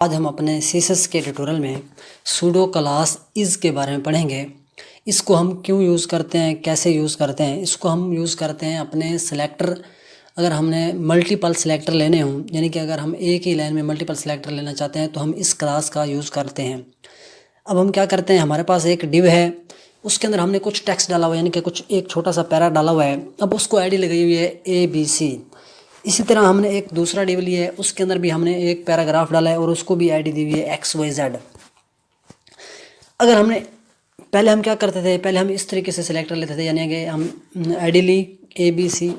आज हम अपने सीएसएस के ट्यूटोरियल में सूडो क्लास इज़ के बारे में पढ़ेंगे। इसको हम क्यों यूज़ करते हैं, कैसे यूज़ करते हैं। इसको हम यूज़ करते हैं अपने सेलेक्टर, अगर हमने मल्टीपल सेलेक्टर लेने हों, यानी कि अगर हम एक ही लाइन में मल्टीपल सेलेक्टर लेना चाहते हैं तो हम इस क्लास का यूज़ करते हैं। अब हम क्या करते हैं, हमारे पास एक डिव है, उसके अंदर हमने कुछ टेक्स्ट डाला हुआ है, यानी कि कुछ एक छोटा सा पैरा डाला हुआ है। अब उसको आईडी लगाई हुई है ABC। इसी तरह हमने एक दूसरा डिव लिया है, उसके अंदर भी हमने एक पैराग्राफ डाला है और उसको भी आईडी दी हुई है XYZ। अगर हमने पहले हम क्या करते थे, पहले हम इस तरीके से सिलेक्टर लेते थे, यानी कि हम आईडी ली ABC,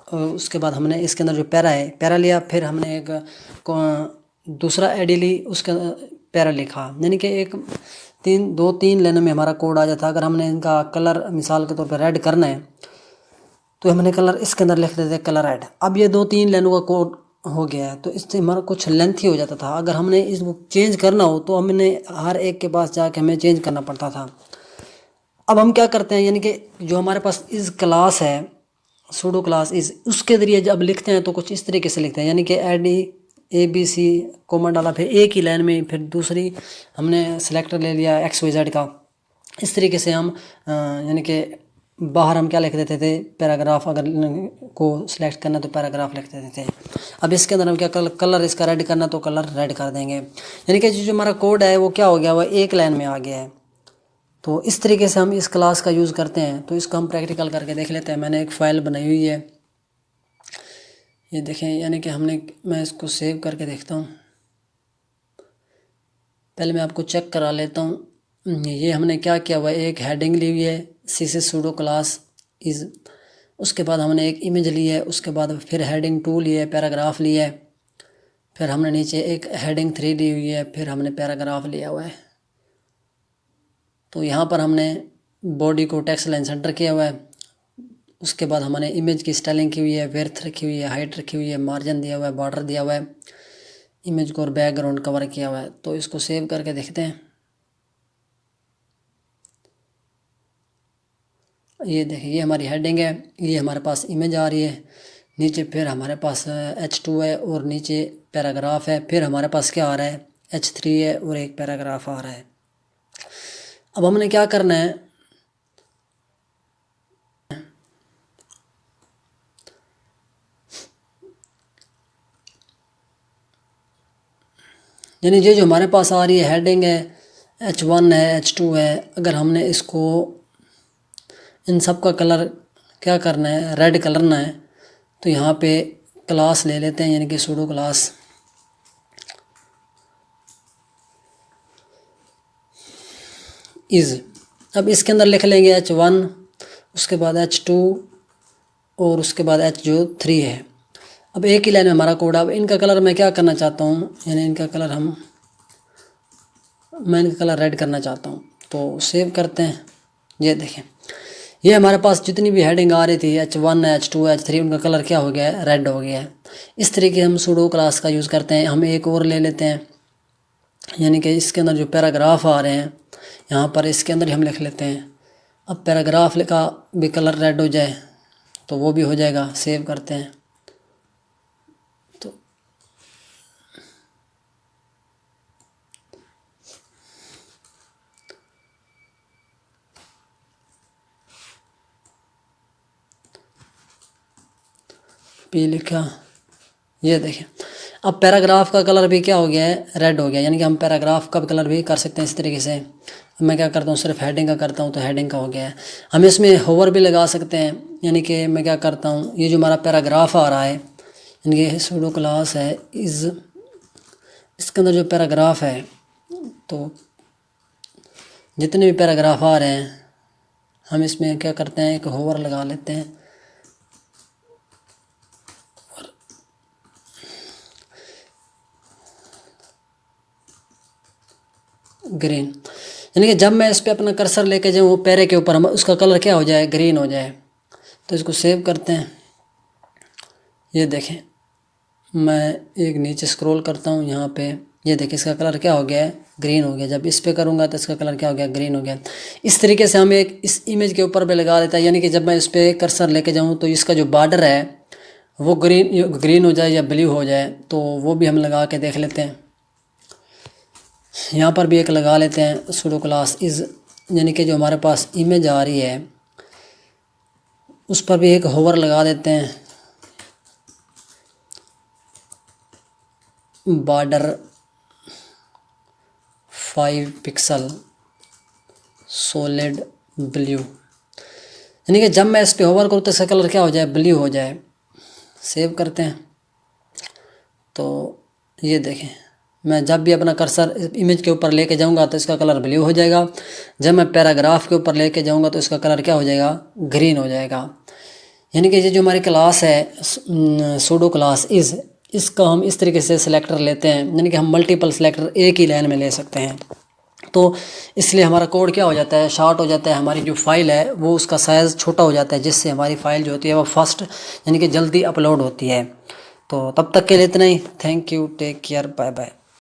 उसके बाद हमने इसके अंदर जो पैरा है पैरा लिया, फिर हमने एक दूसरा आईडी ली, उसका पैरा लिखा, यानी कि एक दो तीन लाइनों में हमारा कोड आ जाता। अगर हमने इनका कलर मिसाल के तौर पर रेड करना है तो हमने कलर इसके अंदर लिख देते कलर रेड। अब ये 2-3 लाइनों का कोड हो गया है, तो इससे हमारा कुछ लेंथी हो जाता था। अगर हमने इसको चेंज करना हो तो हमने हर एक के पास जाके हमें चेंज करना पड़ता था। अब हम क्या करते हैं, यानी कि जो हमारे पास इस क्लास है, सूडो क्लास इस, उसके जरिए जब लिखते हैं तो कुछ इस तरीके से लिखते हैं, यानी कि ABC कोमा डाला, फिर एक ही लाइन में, फिर दूसरी हमने सेलेक्टर ले लिया XYZ का। इस तरीके से हम यानी कि बाहर हम क्या लिख देते थे, पैराग्राफ अगर को सिलेक्ट करना तो पैराग्राफ लिख देते थे। अब इसके अंदर हम क्या कलर इसका रेड करना तो कलर रेड कर देंगे, यानी कि जो हमारा कोड है वो क्या हो गया, वो एक लाइन में आ गया है। तो इस तरीके से हम इस क्लास का यूज़ करते हैं। तो इसको हम प्रैक्टिकल करके देख लेते हैं। मैंने एक फ़ाइल बनाई हुई है, ये देखें, यानी कि मैं इसको सेव करके देखता हूँ। पहले मैं आपको चेक करा लेता हूँ। ये हमने क्या किया हुआ है, एक हेडिंग ली हुई है सीएसएस सूडो क्लास इज़, उसके बाद हमने एक इमेज ली है, उसके बाद फिर हेडिंग 2 ली है, पैराग्राफ लिया है, फिर हमने नीचे एक हेडिंग 3 ली हुई है, फिर हमने पैराग्राफ लिया हुआ है। तो यहाँ पर हमने बॉडी को टेक्स्ट लाइन सेंटर किया हुआ है, उसके बाद हमने इमेज की स्टाइलिंग की हुई है, विड्थ रखी हुई है, हाइट रखी हुई है, मार्जिन दिया हुआ है, बॉर्डर दिया हुआ है, इमेज को और बैकग्राउंड कवर किया हुआ है। तो इसको सेव करके देखते हैं। ये देखिए, ये हमारी हेडिंग है, ये हमारे पास इमेज आ रही है, नीचे फिर हमारे पास H2 है और नीचे पैराग्राफ है, फिर हमारे पास क्या आ रहा है, H3 है और एक पैराग्राफ आ रहा है। अब हमने क्या करना है, यानी ये जो हमारे पास आ रही है हेडिंग है, H1 है, H2 है, अगर हमने इसको इन सब का कलर क्या करना है, रेड करना है, तो यहाँ पे क्लास ले लेते हैं, यानी कि सूडो क्लास इज़। अब इसके अंदर लिख लेंगे H1, उसके बाद H2 और उसके बाद H3 है। अब एक ही लाइन में हमारा कोड। अब इनका कलर मैं क्या करना चाहता हूँ, यानी इनका कलर मैं इनका कलर रेड करना चाहता हूँ। तो सेव करते हैं। ये देखें, ये हमारे पास जितनी भी हेडिंग आ रही थी H1 H2 H3, उनका कलर क्या हो गया है, रेड हो गया है। इस तरीके हम सूडो क्लास का यूज़ करते हैं। हम एक और ले लेते हैं, यानी कि इसके अंदर जो पैराग्राफ आ रहे हैं यहाँ पर, इसके अंदर ही हम लिख लेते हैं। अब पैराग्राफ का भी कलर रेड हो जाए तो वो भी हो जाएगा। सेव करते हैं। तो पी लिखा, ये देखें, अब पैराग्राफ का कलर भी क्या हो गया है, रेड हो गया। यानी कि हम पैराग्राफ का कलर भी कर सकते हैं इस तरीके से। मैं क्या करता हूँ, सिर्फ हेडिंग का करता हूँ तो हेडिंग का हो गया है। हम इसमें होवर भी लगा सकते हैं, यानी कि मैं क्या करता हूँ, ये जो हमारा पैराग्राफ आ रहा है, यानी कि सूडो क्लास है इज़, इसके अंदर जो पैराग्राफ है, तो जितने भी पैराग्राफ आ रहे हैं हम इसमें क्या करते हैं, एक होवर लगा लेते हैं। ग्रीन, यानी कि जब मैं इस पर अपना कर्सर लेके जाऊँ पैरे के ऊपर, हम उसका कलर क्या हो जाए, ग्रीन हो जाए। तो इसको सेव करते हैं। ये देखें, मैं एक नीचे स्क्रॉल करता हूँ, यहाँ पे ये देखें, इसका कलर क्या हो गया है, ग्रीन हो गया। जब इस पे करूँगा तो इसका कलर क्या हो गया, ग्रीन हो गया। इस तरीके से हम एक इस इमेज के ऊपर पे लगा देता है, यानी कि जब मैं इस पर कर्सर लेके जाऊँ तो इसका जो बॉर्डर है वो ग्रीन हो जाए या ब्लू हो जाए, तो वो भी हम लगा के देख लेते हैं। यहाँ पर भी एक लगा लेते हैं सूडो क्लास इज़, यानी कि जो हमारे पास इमेज आ रही है उस पर भी एक होवर लगा देते हैं, बॉर्डर 5 पिक्सल सॉलिड ब्लू, यानी कि जब मैं इस पे होवर करूँ तो इसका कलर क्या हो जाए, ब्लू हो जाए। सेव करते हैं तो ये देखें, मैं जब भी अपना कर्सर इमेज के ऊपर लेके जाऊंगा तो इसका कलर ब्लू हो जाएगा, जब मैं पैराग्राफ के ऊपर लेके जाऊंगा तो इसका कलर क्या हो जाएगा, ग्रीन हो जाएगा। यानी कि ये जो हमारी क्लास है सूडो क्लास इज़, इसका हम इस तरीके से सिलेक्टर लेते हैं, यानी कि हम मल्टीपल सिलेक्टर एक ही लाइन में ले सकते हैं। तो इसलिए हमारा कोड क्या हो जाता है, शॉर्ट हो जाता है, हमारी जो फाइल है वो उसका साइज़ छोटा हो जाता है, जिससे हमारी फ़ाइल जो होती है वो फर्स्ट यानी कि जल्दी अपलोड होती है। तो तब तक के लिए इतना ही। Thank you, take care, bye bye.